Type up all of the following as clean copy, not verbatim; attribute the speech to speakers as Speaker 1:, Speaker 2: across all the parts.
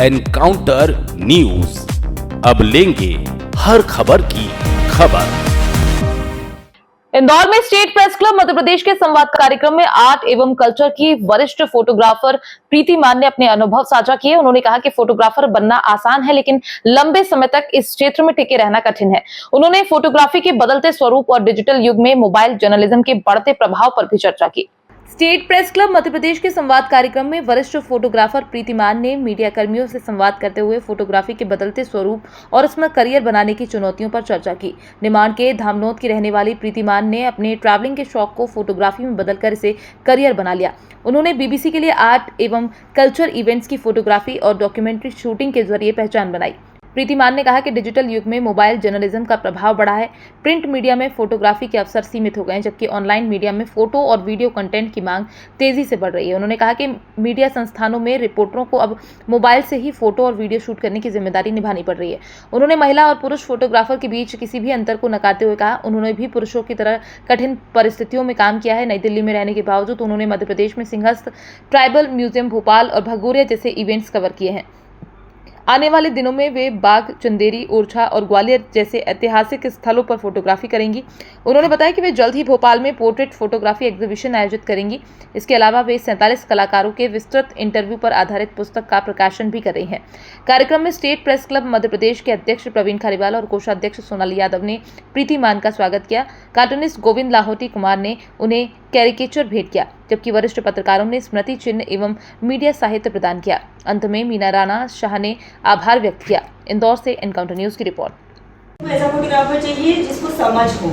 Speaker 1: Encounter news, अब लेंगे हर खबर की खबर।
Speaker 2: इंदौर में state press club Madhya Pradesh के संवाद कार्यक्रम में आर्ट एवं कल्चर की वरिष्ठ फोटोग्राफर प्रीति मान ने अपने अनुभव साझा किए। उन्होंने कहा कि फोटोग्राफर बनना आसान है, लेकिन लंबे समय तक इस क्षेत्र में टिके रहना कठिन है। उन्होंने फोटोग्राफी के बदलते स्वरूप और डिजिटल युग में मोबाइल जर्नलिज्म के बढ़ते प्रभाव पर भी चर्चा की। State press club Madhya Pradesh के संवाद कार्यक्रम में वरिष्ठ फोटोग्राफर प्रीति मान ने मीडिया कर्मियों से संवाद करते हुए फोटोग्राफी के बदलते स्वरूप और उसमें करियर बनाने की चुनौतियों पर चर्चा की। निमाड़ के धामनोद की रहने वाली प्रीति मान ने अपने ट्रैवलिंग के शौक को फोटोग्राफी में बदलकर इसे करियर बना लिया। उन्होंने बीबीसी के लिए आर्ट एवं कल्चर इवेंट्स की फोटोग्राफी और डॉक्यूमेंट्री शूटिंग के जरिए पहचान बनाई। प्रीति मान ने कहा कि डिजिटल युग में मोबाइल जर्नलिज्म का प्रभाव बढ़ा है। प्रिंट मीडिया में फोटोग्राफी के अवसर सीमित हो गए हैं, जबकि ऑनलाइन मीडिया में फोटो और वीडियो कंटेंट की मांग तेजी से बढ़ रही है। उन्होंने कहा कि मीडिया संस्थानों में रिपोर्टरों को अब मोबाइल से ही फोटो और वीडियो शूट करने की जिम्मेदारी निभानी पड़ रही है। उन्होंने महिला और पुरुष फोटोग्राफर के बीच किसी भी अंतर को नकारते हुए कहा, उन्होंने भी पुरुषों की तरह कठिन परिस्थितियों में काम किया है। नई दिल्ली में रहने के बावजूद उन्होंने मध्य प्रदेश में सिंहस्थ, ट्राइबल म्यूजियम भोपाल और भगोरिया जैसे इवेंट्स कवर किए हैं। आने वाले दिनों में वे बाग, चंदेरी, ओरछा और ग्वालियर जैसे ऐतिहासिक स्थलों पर फोटोग्राफी करेंगी। उन्होंने बताया कि वे जल्द ही भोपाल में पोर्ट्रेट फोटोग्राफी एग्जीबिशन आयोजित करेंगी। इसके अलावा वे 47 कलाकारों के विस्तृत इंटरव्यू पर आधारित पुस्तक का प्रकाशन भी कर रही हैं। कार्यक्रम में state press club Madhya Pradesh के अध्यक्ष प्रवीण खारीवाल और कोषाध्यक्ष सोनाली यादव ने प्रीति मान का स्वागत किया। कार्टूनिस्ट गोविंद लाहौटी कुमार ने उन्हें कैरिकेचर भेंट किया, जबकि वरिष्ठ पत्रकारों ने स्मृति चिन्ह एवं मीडिया साहित्य प्रदान किया। अंत में मीना राणा शाह ने आभार व्यक्त किया। इंदौर से एनकाउंटर न्यूज की रिपोर्ट।
Speaker 3: ऐसा फोटोग्राफर चाहिए जिसको समझ हो,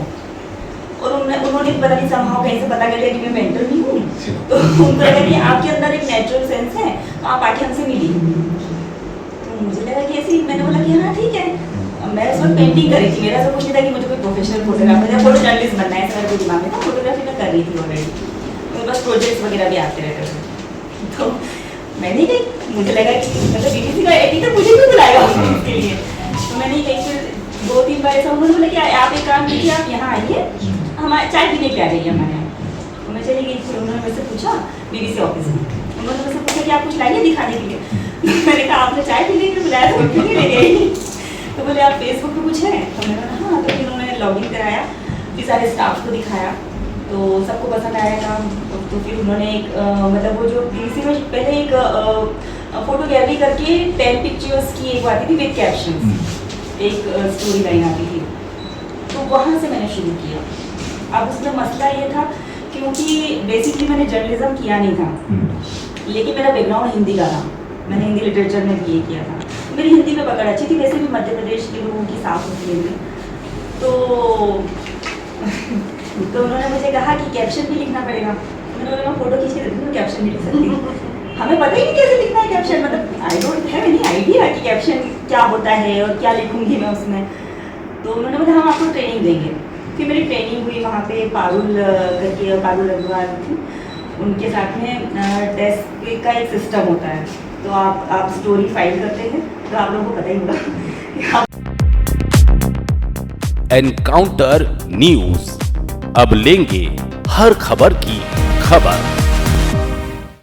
Speaker 3: और उन्होंने पता नहीं समझाओ कहीं से पता कर लिया कि मैं मेंटर नहीं हूँ, तो उनको लगा कि आपके अंदर एक नेचुरल सेंस है, तो आप आके हमसे मिलिए। तो मुझे लगा कि ऐसे, मैंने बोला कि हाँ ठीक है। मैं उस वक्त पेंटिंग कर रही थी, मेरा ऐसा कुछ नहीं था कि मुझे कोई प्रोफेशनल फोटोग्राफर या फोटो जर्नलिस्ट बनना है, ऐसा मेरे दिमाग में था। फोटोग्राफी मैं कर रही थी ऑलरेडी, मेरे पास प्रोजेक्ट्स वगैरह भी आते रहते थे। तो मैंने कही, मुझे लगा कि मतलब बीबीसी का एडिटर मुझे क्यों बुलाएगा उसके लिए। तो मैंने कही, फिर 2-3 बार ऐसा उन्होंने बोला कि आप एक काम कीजिए, आप यहाँ आइए, हमारे चाय पीने के आ जाइए हमारे यहाँ। तो मैं चली गई। फिर उन्होंने मुझसे पूछा बीबीसी ऑफिस में, उन्होंने मुझसे पूछा कि आप कुछ लाइए दिखाने के लिए। मैंने कहा आपने चाय पीने के लिए बुलाया तो क्यों नहीं ले गई। तो बोले आप फेसबुक पे कुछ है, तो मैंने कहा हाँ। तो फिर उन्होंने लॉगिन कराया, फिर सारे स्टाफ को दिखाया, तो सबको पसंद आया काम। तो फिर उन्होंने एक मतलब वो जो बीबीसी में पहले एक फोटो गैलरी करके 10 पिक्चर्स की एक आती थी विद कैप्शन, एक स्टोरी लाइन आती थी, तो वहाँ से मैंने शुरू किया। अब उसमें मसला ये था क्योंकि बेसिकली मैंने जर्नलिज्म किया नहीं था, लेकिन मेरा बैकग्राउंड हिंदी का था, मैंने हिंदी लिटरेचर में बीए किया था, मेरी हिंदी में पकड़ अच्छी थी। वैसे भी मध्य प्रदेश के लोगों की साफ होती है। तो उन्होंने मुझे कहा कि कैप्शन भी लिखना पड़ेगा। मैंने बोला मैं फोटो खींच के देती हूँ, कैप्शन नहीं लिख सकती। हमें पता ही नहीं कैसे लिखना है कैप्शन, मतलब I don't have any idea कि कैप्शन क्या होता है और क्या लिखूंगी मैं उसमें। तो उन्होंने बोला हम आपको ट्रेनिंग देंगे। फिर मेरी ट्रेनिंग हुई वहाँ पे पारुल करके, पारुल अग्रवाल थी, उनके साथ में डेस्क का एक सिस्टम होता है, तो आप स्टोरी फाइल करते हैं, तो आप लोगों को पता ही होगा।
Speaker 1: एनकाउंटर न्यूज, अब लेंगे हर खबर की खबर।